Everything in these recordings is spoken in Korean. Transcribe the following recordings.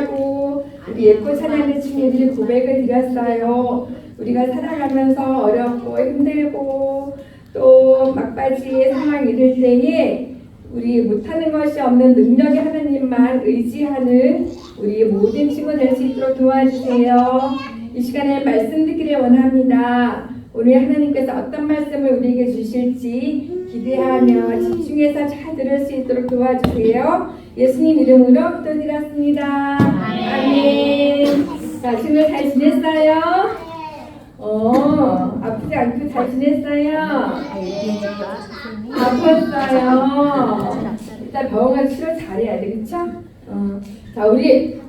하겠다고 우리 예쁜 사랑하는 친구들이 고백을 드렸어요. 우리가 살아가면서 어렵고 힘들고 또 막바지의 상황이 이럴 때에 우리 못하는 것이 없는 능력의 하나님만 의지하는 우리 모든 친구 될 수 있도록 도와주세요. 이 시간에 말씀 듣기를 원합니다. 오늘 하나님께서 어떤 말씀을 우리에게 주실지 기대하며 집중해서 잘 들을 수 있도록 도와주세요. 예수님 이름으로 기도드렸습니다. 아멘. 자, 친구 잘 지냈어요? 아프지 않고 잘 지냈어요? 아팠어요. 일단 병원 가서 치료 잘해야 돼, 그쵸? 자, 우리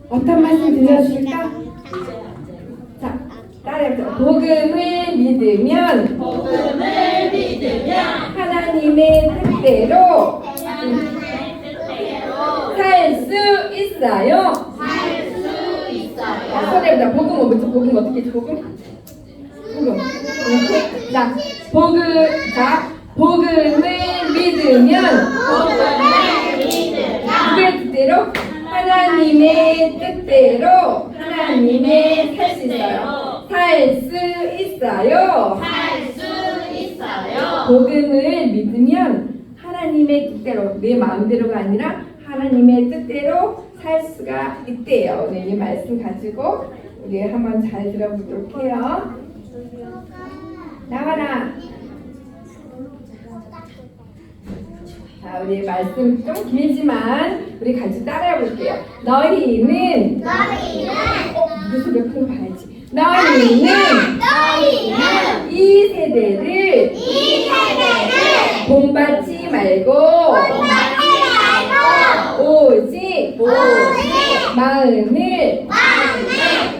어떤 말씀 들려줄까? 자, 따라해보자. 복음을 믿으면 하나님의 뜻대로 살 수 있어요. 손해보자. 복음 어떻게 해? 복음. 자, 복음을 믿으면 누구의 뜻대로? 하나님의 뜻대로 하나님의 살 수 있어요. 살 수 있어요. 복음을 믿으면 하나님의 뜻대로, 내 마음대로가 아니라 하나님의 뜻대로 살 수가 있대요. 오늘 이 말씀 가지고 우리 한번 잘 들어보도록 해요. 나와라. 자, 우리 말씀 좀 길지만 우리 같이 따라해 볼게요. 너희는 무슨 몇 분 봐야지. 너희는 이 세대를 본받지 말고 오직 마음을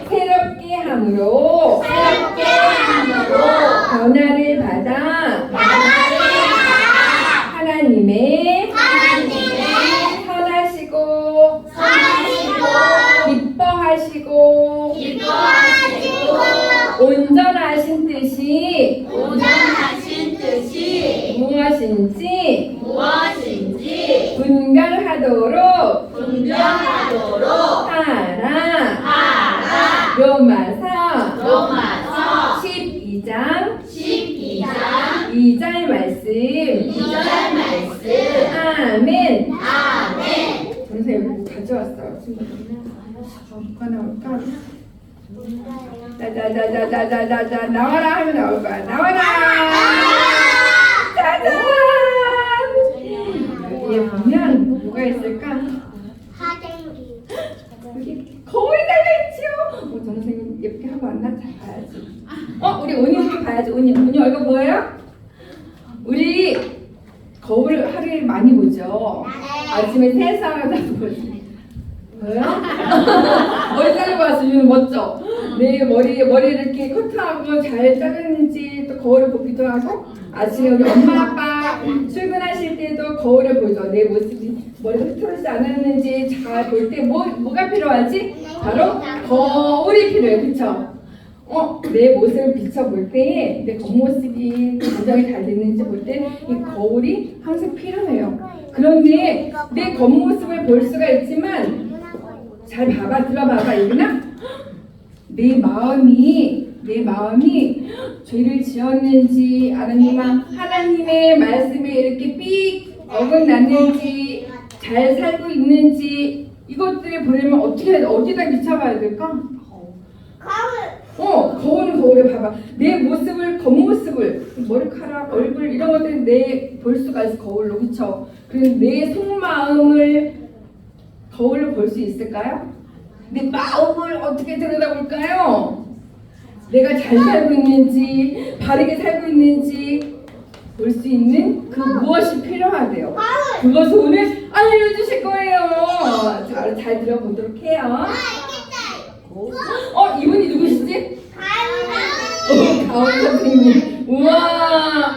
새롭게 함으로 변화를 받아 하나님의 선하시고 기뻐하시고 온전하신 뜻이 무엇인지 분별하도록 하라. 로마서 12장 2절 말씀. 아멘. 선생님 뭐 가져왔어요. 뭐가 나올까? 자자자자자자자 나와라 하면 나올 거야. 나와라. 짜잔. 여기에 보면 뭐가 있을까? 여기 거울이 달려있지요. 선생님 예쁘게 하고 왔나? 잘 봐야지. 우리 은희 봐야지. 은희 얼굴 보여요? 우리 거울을 하루에 많이 보죠. 아침에 세수하다 보지. 보여요? 머리 자르고 왔으면 멋져. 내 머리 이렇게 커트하고 잘 자르는지 또 거울을 보기도 하고, 아침에 우리 엄마 아빠 출근하실 때도 거울을 보죠. 내 모습이 머리가 흐트러지지 않았는지 잘 볼 때 뭐가 필요하지? 바로 거울이 필요해요. 그쵸? 내 모습을 비춰볼 때 내 겉모습이 고정이 잘 됐는지 볼 때 이 거울이 항상 필요해요. 그런데 내 겉모습을 볼 수가 있지만 잘 봐봐, 들어봐봐. 얘들아, 내 마음이 죄를 지었는지 아니면 하나님의 말씀에 이렇게 삑 어긋났는지 잘 살고 있는지 이것들을 보려면 어디다 비춰봐야 될까? 거울은 거울에 봐봐. 내 모습을, 겉모습을, 머리카락, 얼굴 이런 것들은 내 볼 수가 있어, 거울로. 그쵸? 그래서 내 속마음을 거울로 볼 수 있을까요? 내 마음을 어떻게 들여다볼까요? 내가 잘 살고 있는지, 바르게 살고 있는지 볼 수 있는 그 무엇이 필요하대요. 그것을 오늘 알려주실 거예요. 잘 들어보도록 해요. 이분이 누구시지? 가을 선생님. 우와.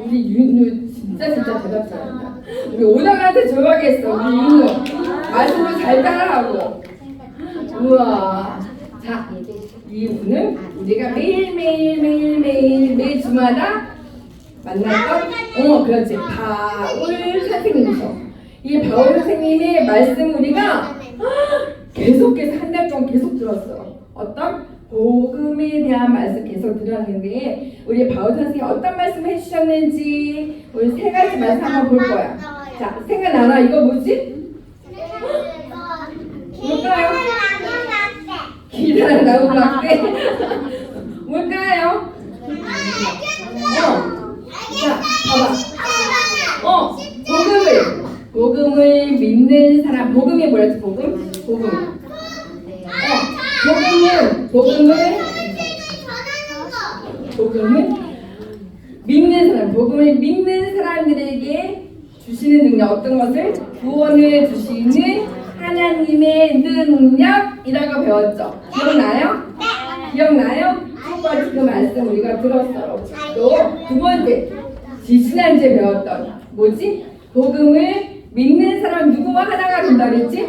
우리 윤우 진짜 대답 잘한다. 우리 오당한테 조용하게 했어. 우리 윤우 말씀을 잘 따라하고. 우와. 자, 이분은 우리가 매일 주마다 만났던 그렇지. 바울 선생님이셔. 이 바울 선생님의 말씀 우리가 계속해서 한 달 동안 계속 들었어요. 어떤 복음에 대한 말씀 계속 들었는데 우리 바울 선생님이 어떤 말씀 해주셨는지 우리 세 가지 말씀 한번 볼 거야. 자, 생각나나? 이거 뭐지? 뭘까요? 기다려 나무 라떼. 뭘까요? 자, 봐봐. 복음을 믿는 사람. 복음이 뭐였지? 복음을 믿는 사람. 복음을 믿는 사람들에게 주시는 능력. 어떤 것을? 구원을 주시는 하나님의 능력이라고 배웠죠. 기억나요? 첫 번째 그 말씀 우리가 들었어요. 또 두 번째, 지난주에 배웠던 뭐지? 복음을 믿는 사람 누구와 하나가 된다 그랬지?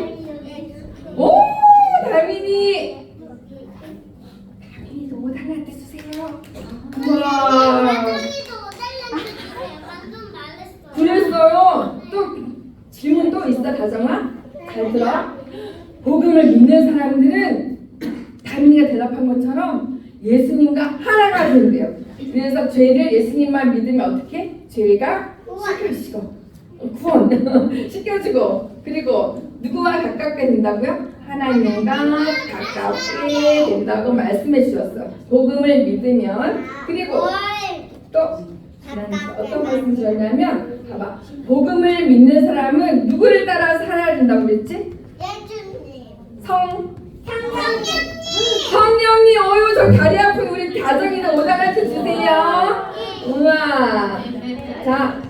오! 다민이도 옷 하나 떼주세요. 우와! 그랬어요. 또 질문 또 있어, 다정아? 잘 들어. 복음을 믿는 사람들은 다민이가 대답한 것처럼 예수님과 하나가 된대요. 그래서 죄를 예수님만 믿으면 어떻게? 죄가 씻겨지고 구원 씻겨지고 그리고 누구와 가깝게 된다고요? 하나님과 가깝게 된다고 말씀해 주셨어요. 복음을 믿으면. 그리고 또 어떤 말씀 주셨냐면 봐봐. 복음을 믿는 사람은 누구를 따라 살아야 된다고 그랬지? 성령님. 어휴, 저 다리 아픈 우리 가정이나 오다가트 주세요. 우와. 자,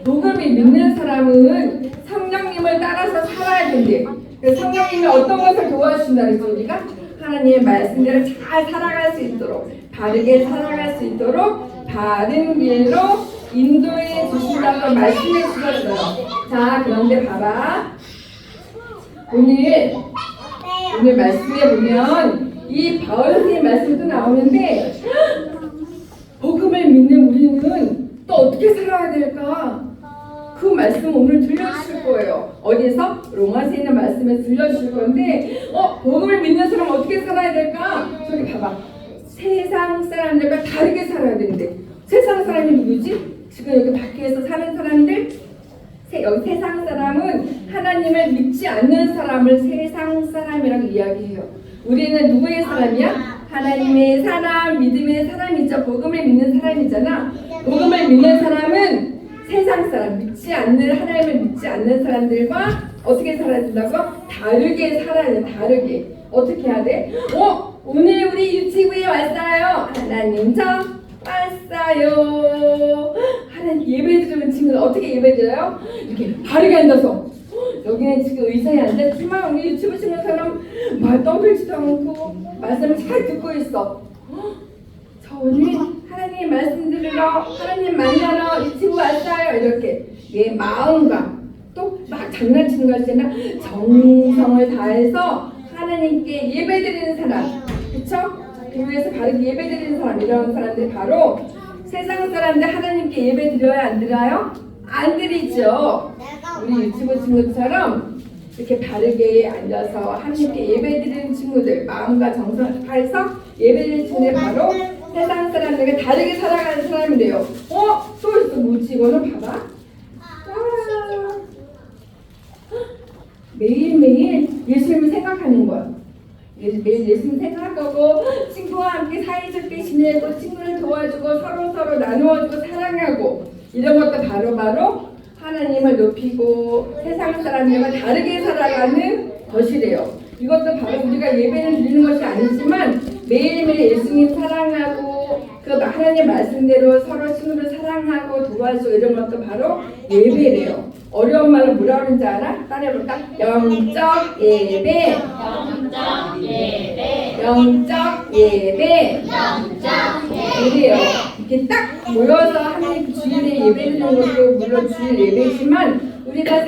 복음을 믿는 사람은 성령님을 따라서 살아야 된대. 그래서 성령님이 어떤 것을 도와주신다 그랬죠? 우리가 하나님의 말씀대로 잘 살아갈 수 있도록, 바르게 살아갈 수 있도록 바른 길로 인도해 주신다고 말씀해 주셨어요. 자, 그런데 봐봐. 오늘 말씀에 보면 이 바울 선생님 말씀도 나오는데 복음을 믿는 우리는 또 어떻게 살아야 될까? 그 말씀 오늘 들려주실 거예요. 어디서? 로마서에 있는 말씀에 들려주실 건데 복음을 믿는 사람 어떻게 살아야 될까? 저기 봐봐. 세상 사람들과 다르게 살아야 되는데 세상 사람이 누구지? 지금 여기 밖에서 사는 사람들? 여기 세상 사람은 하나님을 믿지 않는 사람을 세상 사람이라고 이야기해요. 우리는 누구의 사람이야? 하나님의 사람, 믿음의 사람이죠. 복음을 믿는 사람이잖아. 복음을 믿는 사람은 세상 사람, 믿지 않는, 하나님을 믿지 않는 사람들과 어떻게 살아야 된다고? 다르게 살아야 돼. 다르게. 어떻게 해야 돼? 오늘 우리 유치부에 왔어요. 하나님 저 왔어요. 하나님 예배드리는 친구들 어떻게 예배드려요? 이렇게 바르게 앉아서. 여기는 지금 의자에 앉았지만 우리 유치부 친구처럼 말 떠들지도 않고 말씀을 잘 듣고 있어. 저 오늘 하나님 말씀 들으러, 하나님 만나러 유치부 왔어요. 이렇게 내 마음과 또 막 장난치는 것이 아니라 정성을 다해서 하나님께 예배드리는 사람, 그쵸? 교회에서 바르게 예배드리는 사람, 이런 사람들이 바로 세상 사람들 하나님께 예배드려야 안 드려요? 안 드리죠. 우리 유치부 친구처럼 이렇게 바르게 앉아서 하나님께 예배드리는 친구들, 마음과 정성을 다해서 예배드리는 친구들 바로 세상 사람들과 다르게 살아가는 사람이래요. 또 있어. 뭐지? 이거는 봐봐. 매일매일 예수님을 생각하는 거야. 매일 예수님 생각하고 친구와 함께 사이좋게 지내고 친구를 도와주고 서로 나누어주고 사랑하고 이런 것도 바로 하나님을 높이고 세상 사람들과 다르게 살아가는 것이래요. 이것도 바로 우리가 예배를 드리는 것이 아니지만 매일매일 예수님 사랑하고 그 하나님 말씀대로 서로 친구를 사랑하고 도와주고 이런 것도 바로 예배래요. 어려운 말로 뭐라 그러는지 알아? 따라해볼까? 영적 예배. 영적 예배. 영적 예배. 영적 예배요. 이렇게 딱 모여서 하나님 주일에 예배드리는 것도 물론 주일 예배지만 우리가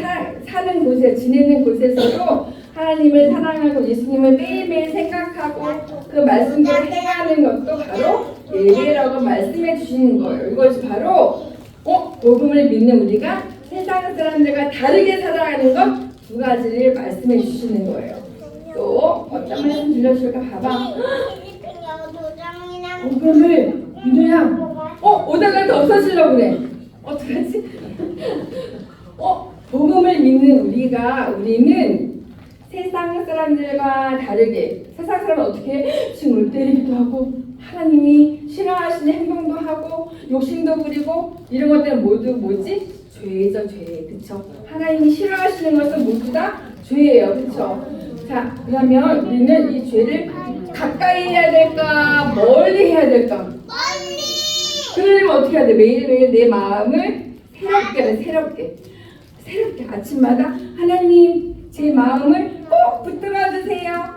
사는 곳에 지내는 곳에서도 하나님을 사랑하고 예수님을 매일매일 생각하고 그 말씀대로 행하는 것도 바로 예배라고 말씀해 주시는 거예요. 이것이 바로 복음을 믿는 우리가 세상 사람들과 다르게 살아가는 것 두 가지를 말씀해 주시는 거예요. 또 어떤 말씀 들려줄까 봐봐. 복음을 민우야 오다가 더 없어지려고 그래. 어떡하지? 복음을 믿는 우리는 세상 사람들과 다르게 세상 사람은 어떻게 친구를 때리기도 하고 하나님이 싫어하시는 행동도 하고 욕심도 부리고 이런 것들은 모두 뭐지? 죄죠, 죄. 그쵸? 하나님이 싫어하시는 것은 모두 다 죄예요. 그쵸? 자, 그러면 우리는 이 죄를 가까이 해야 될까? 멀리 해야 될까? 멀리! 그러려면 어떻게 해야 돼? 매일매일 내 마음을 새롭게 아침마다 하나님 제 마음을 꼭 붙들어 주세요.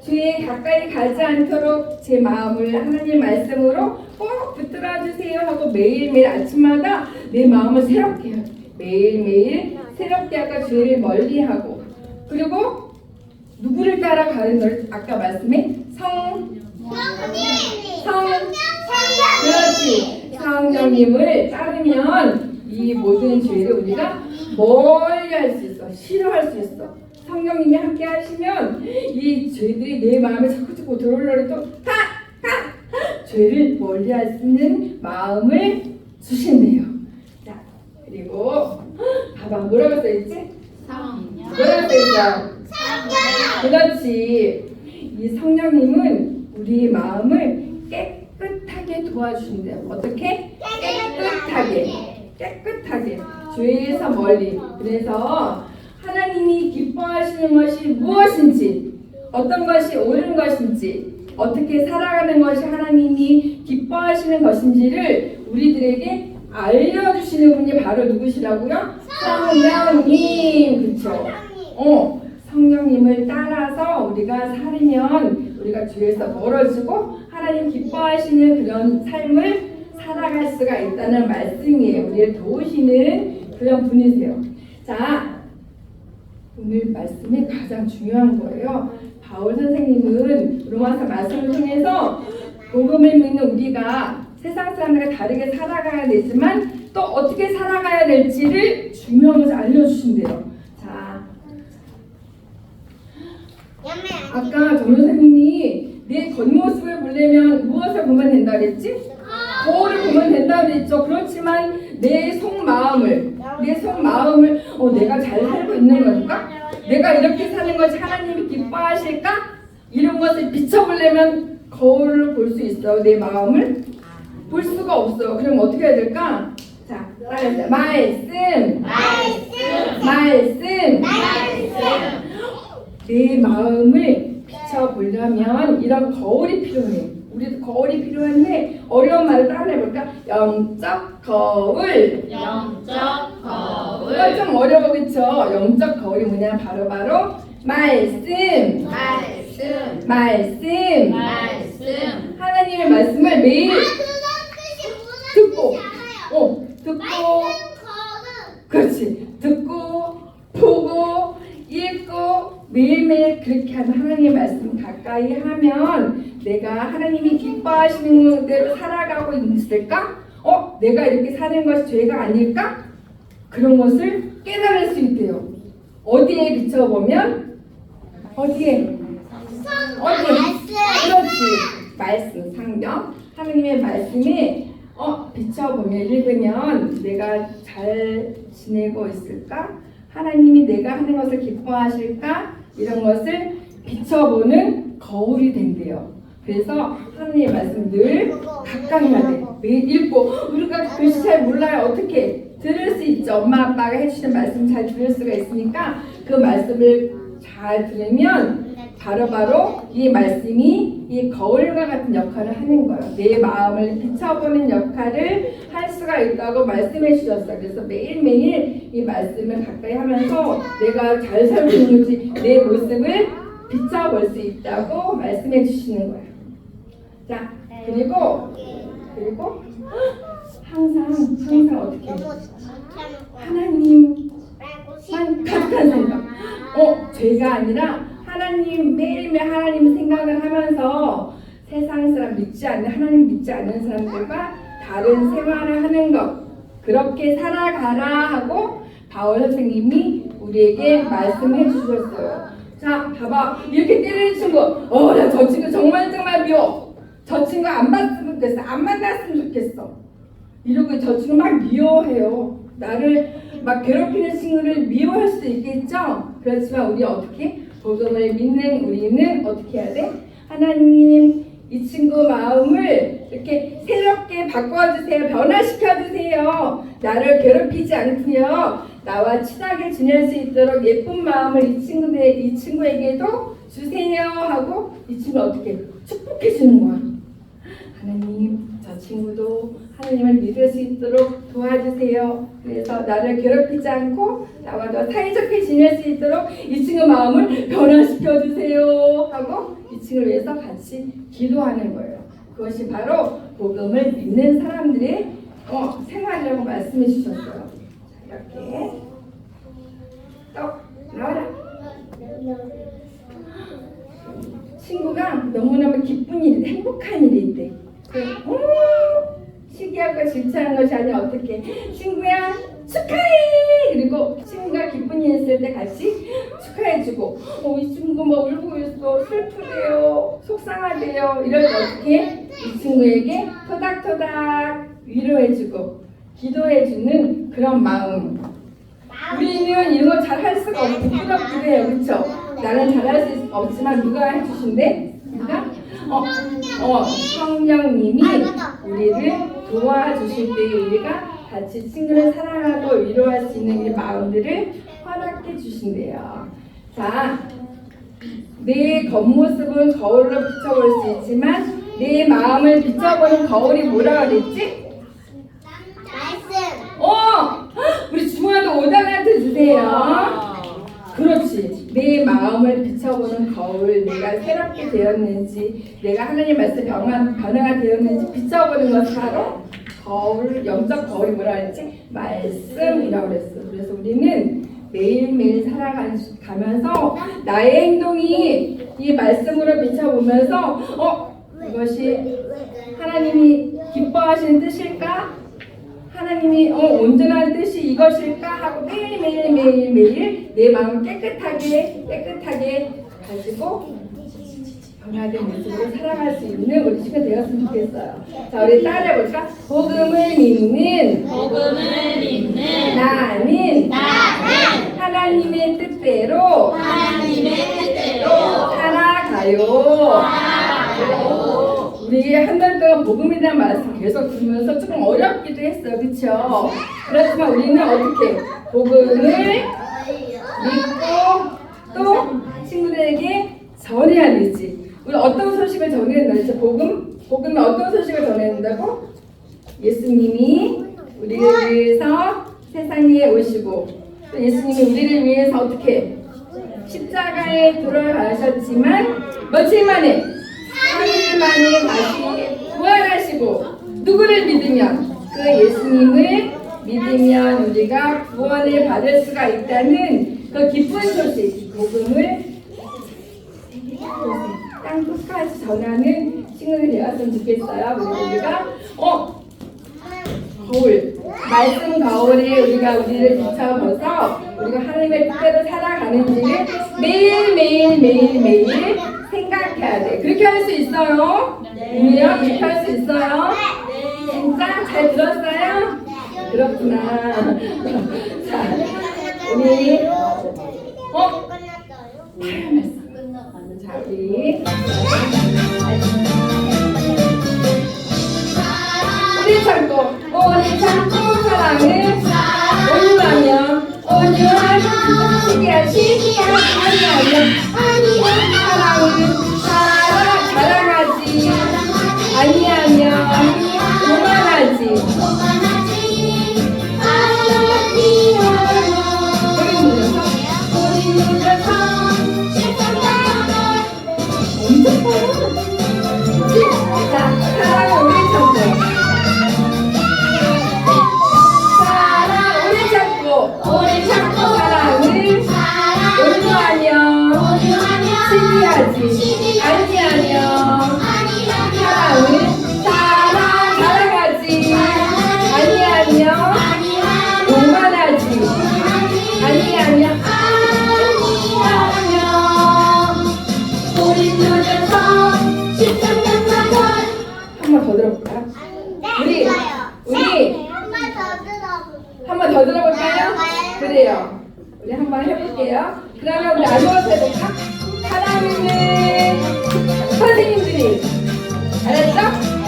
죄에 가까이 가지 않도록 제 마음을 하나님 말씀으로 꼭 붙들어 주세요 하고 매일매일 아침마다 내 마음을 새롭게 해요. 매일매일 새롭게 아까 죄를 멀리하고 그리고 누구를 따라가는 걸 아까 말씀해? 그렇지. 성령님을 따르면 이 모든 죄를 우리가 멀리 할 수 있어. 싫어할 수 있어. 성령님이 함께 하시면 이 죄들이 내 마음에 자꾸 들어오려고 또 죄를 멀리 할 수 있는 마음을 주신대요. 자, 그리고 봐봐 뭐라고 써있지? 뭐라고 써있어? 그렇지. 이 성령님은 우리 마음을 깨끗하게 도와주신대요. 어떻게? 깨끗하게 죄에서 멀리. 그래서 하나님이 기뻐하시는 것이 무엇인지 어떤 것이 옳은 것인지 어떻게 살아가는 것이 하나님이 기뻐하시는 것인지를 우리들에게 알려주시는 분이 바로 누구시라고요? 성령님. 그쵸? 성령님을 따라서 우리가 살면 우리가 죄에서 멀어지고 하나님 기뻐하시는 그런 삶을 살아갈 수가 있다는 말씀이에요. 우리를 도우시는 그런 분이세요. 자, 오늘 말씀이 가장 중요한 거예요. 바울 선생님은 로마서 말씀을 통해서 복음을 믿는 우리가 세상 사람들과 다르게 살아가야 되지만 또 어떻게 살아가야 될지를 중요한 것을 알려주신대요. 자, 아까 정 선생님이 내 겉모습을 보려면 무엇을 보면 된다 그랬지? 거울을 보면 된다 그랬죠. 그렇지만 내 속마음을 내가 잘 살고 있는 건가? 내가 이렇게 사는 것이 하나님이 기뻐하실까? 이런 것을 비춰보려면 거울을 볼 수 있어. 내 마음을 볼 수가 없어. 그럼 어떻게 해야 될까? 자, 따라해보세요. 말씀. 내 마음을 비춰보려면 이런 거울이 필요해. 우리도 거울이 필요한데 어려운 말을 따라해볼까? 영적 거울. 이건 좀 어려워 그쵸? 영적 거울이 뭐냐? 바로 말씀. 하나님의 말씀을 매일 듣고 그렇지. 듣고 보고 읽고 매일매일 그렇게 하는 하나님의 말씀 가까이 하면 내가 하나님이 기뻐하시는 대로 살아가고 있을까? 내가 이렇게 사는 것이 죄가 아닐까? 그런 것을 깨달을 수 있대요. 어디에 비춰보면? 어디에? 그렇지. 말씀, 성경, 하나님의 말씀에 비춰보면 읽으면 내가 잘 지내고 있을까? 하나님이 내가 하는 것을 기뻐하실까? 이런 것을 비춰보는 거울이 된대요. 그래서 하나님의 말씀 늘 가까이 해야 돼. 매일 읽고 우리가 글씨 잘 몰라요. 어떻게? 들을 수 있죠. 엄마 아빠가 해주시는 말씀 잘 들을 수가 있으니까 그 말씀을 잘 들으면 바로바로 이 말씀이 이 거울과 같은 역할을 하는 거예요. 내 마음을 비춰보는 역할을 할 수가 있다고 말씀해 주셨어요. 그래서 매일매일 이 말씀을 가까이 하면서 내가 잘 살고 있는지 내 모습을 비춰볼 수 있다고 말씀해 주시는 거예요. 자, 그리고 항상 어떻게 하나님만 가득한 생각. 죄가 아니라 하나님 매일매일 하나님 생각을 하면서 세상 사람 믿지 않는 하나님 믿지 않는 사람들과 다른 생활을 하는 것 그렇게 살아가라 하고 바울 선생님이 우리에게 말씀해 주셨어요. 자, 봐봐. 이렇게 때리는 친구. 나 저 친구 정말 미워. 저 친구 안 봤으면 좋겠어. 안 만났으면 좋겠어. 이러고 저 친구 막 미워해요. 나를 막 괴롭히는 친구를 미워할 수도 있겠죠? 그렇지만 우리 어떻게? 복음을 믿는 우리는 어떻게 해야 돼? 하나님, 이 친구 마음을 이렇게 새롭게 바꿔주세요. 변화시켜주세요. 나를 괴롭히지 않고요. 나와 친하게 지낼 수 있도록 예쁜 마음을 이 친구에게도 주세요 하고 이 친구를 어떻게 축복해 주는 거야. 하나님, 저 친구도 하나님을 믿을 수 있도록 도와주세요. 그래서 나를 괴롭히지 않고 나와 더 사이좋게 지낼 수 있도록 이 친구 마음을 변화시켜 주세요 하고 이 친구를 위해서 같이 기도하는 거예요. 그것이 바로 복음을 믿는 사람들의 생활이라고 말씀해 주셨어요. 자, 이렇게 또 나와라. 친구가 너무너무 기쁜 일, 행복한 일이 있대. 시기하고 질투하는 것이 아니라 어떻게 친구야 축하해. 그리고 친구가 기쁜 일 있을 때 같이 축하해주고 이 친구 뭐 울고 있어, 슬프대요, 속상하대요. 이럴 때 어떻게 이 친구에게 토닥토닥 위로해주고 기도해주는 그런 마음. 우리는 이런 거 잘 할 수가 없고 부끄럽기도 해요. 그렇죠? 나는 잘할 수 없지만 누가 해주신대? 누가? 성령님이 우리를 도와주실 때 우리가 같이 친구를 사랑하고 위로할 수 있는 이 마음들을 허락해 주신대요. 자, 내 겉모습은 거울로 비춰볼 수 있지만 내 마음을 비춰보는 거울이 뭐라고 그랬지? 우리 주모야도 오당한테 주세요. 그렇지. 내 마음을 비춰보는 거울, 내가 새롭게 되었는지, 내가 하나님 말씀 변화가 되었는지 비춰보는 것이 바로 거울, 영적 거울이 뭐라 그랬지? 말씀이라고 그랬어. 그래서 우리는 매일매일 살아가면서 나의 행동이 이 말씀으로 비춰보면서 이것이 하나님이 기뻐하시는 뜻일까? 하나님이 온전한 뜻이 이것일까 하고 매일 내 마음을 깨끗하게 가지고 변화된 모습으로 살아갈 수 있는 우리 친구 되었으면 좋겠어요. 자, 우리 따라해볼까? 복음을 믿는 나는 하나님의 뜻대로 살아가요. 우리 한 달 동안 복음이라는 말씀 계속 들으면서 조금 어렵기도 했어요. 그렇죠? 그렇지만 우리는 어떻게 복음을 믿고 또 친구들에게 전해야 되지. 우리 어떤 소식을 전해야 되지? 복음이 어떤 소식을 전해야 된다고? 예수님이 우리를 위해서 세상에 오시고 또 예수님이 우리를 위해서 어떻게 십자가에 돌아가셨지만 며칠 만에 3일 만에 다시 부활하시고 누구를 믿으면 그 예수님을 믿으면 우리가 구원을 받을 수가 있다는 그 기쁜 소식 복음을 땅 끝까지 전하는 친구들이 되었으면 좋겠어요. 그리고 우리가 거울, 말씀 거울에 우리가 우리를 비춰봐서 우리가 하나님의 뜻대로 살아가는지를 매일 생각해야 돼. 그렇게 할 수 있어요? 네. 그렇게 할 수 있어요? 네. 진짜? 잘 들었어요? 그렇구나. 자, 우리 자, 우리 참고 사랑을 온유하며 아니하며 사랑을 자랑하지 아니하며 교만하지 자, 사랑을 우리 참고 시기하지 아니하며 사랑을 자랑하지 아니하며 그러면 우리 나누어서 해볼까? 사랑하는 선생님들이 알았죠?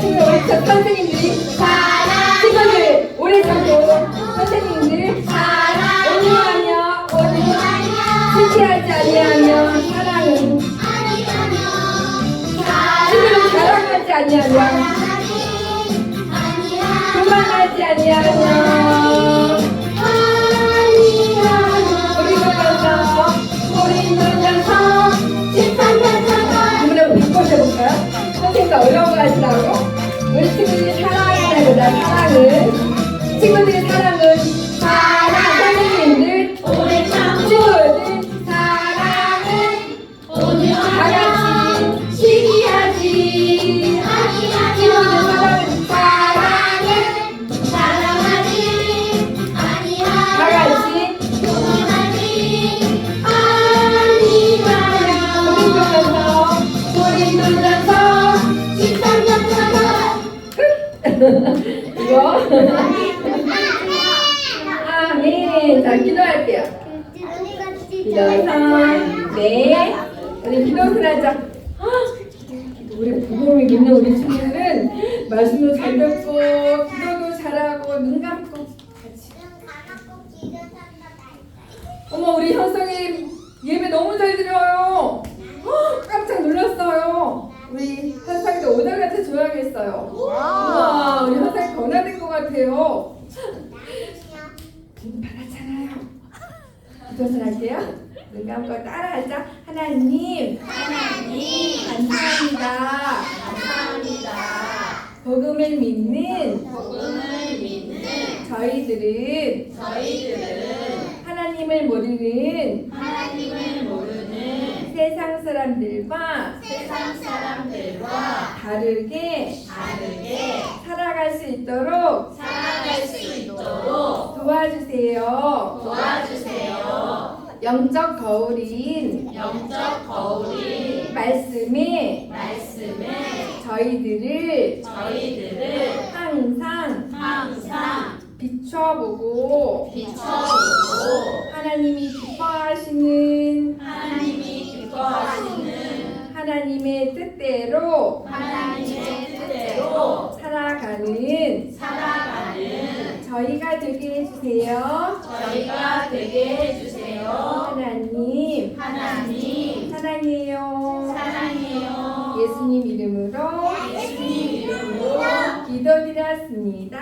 친구 우리 선생님들이 친구들 오래 참고 선생님들 온유하며 실패하지 아니하며 사랑은 친구를 자랑하지 아니하며 교만하지 아니하며 우리 놀면서 한번 바꿔서 해볼까요? 선생님과 어려운 거 하시라고? 우리 친구들이 사랑이라고 보다 사랑은 친구들의 사랑은 선생님들 친구들 사랑은 다같이 시기하지 친구들 사랑은 다같이 우리 놀면서 이거 아멘. 자 기도할게요. 기도선 네 우리 기도선 하자. 우리 부모를 믿는 우리 친구들은 말씀도 잘 듣고 기도도 잘하고 눈 감고 같이. 어머 우리 현성이 예배 너무 잘 드려요. 깜짝 놀랐어요. 우리 현상이도 오늘같이 좋아하겠어요. 우와 우리 현상이 변화된 것 같아요. 돈 받았잖아요. 기도선 할게요. 눈 감고 따라하자. 하나님 감사합니다. 복음을 믿는 저희들은 하나님을 모르는 세상 사람들과 다르게 살아갈 수 있도록 도와주세요. 영적 거울인 말씀에 저희들을 항상 비춰보고 하나님이 기뻐하시는 하나님의 뜻대로 살아가는 저희가 되게 해주세요. 하나님 사랑해요. 예수님 이름으로 기도드렸습니다.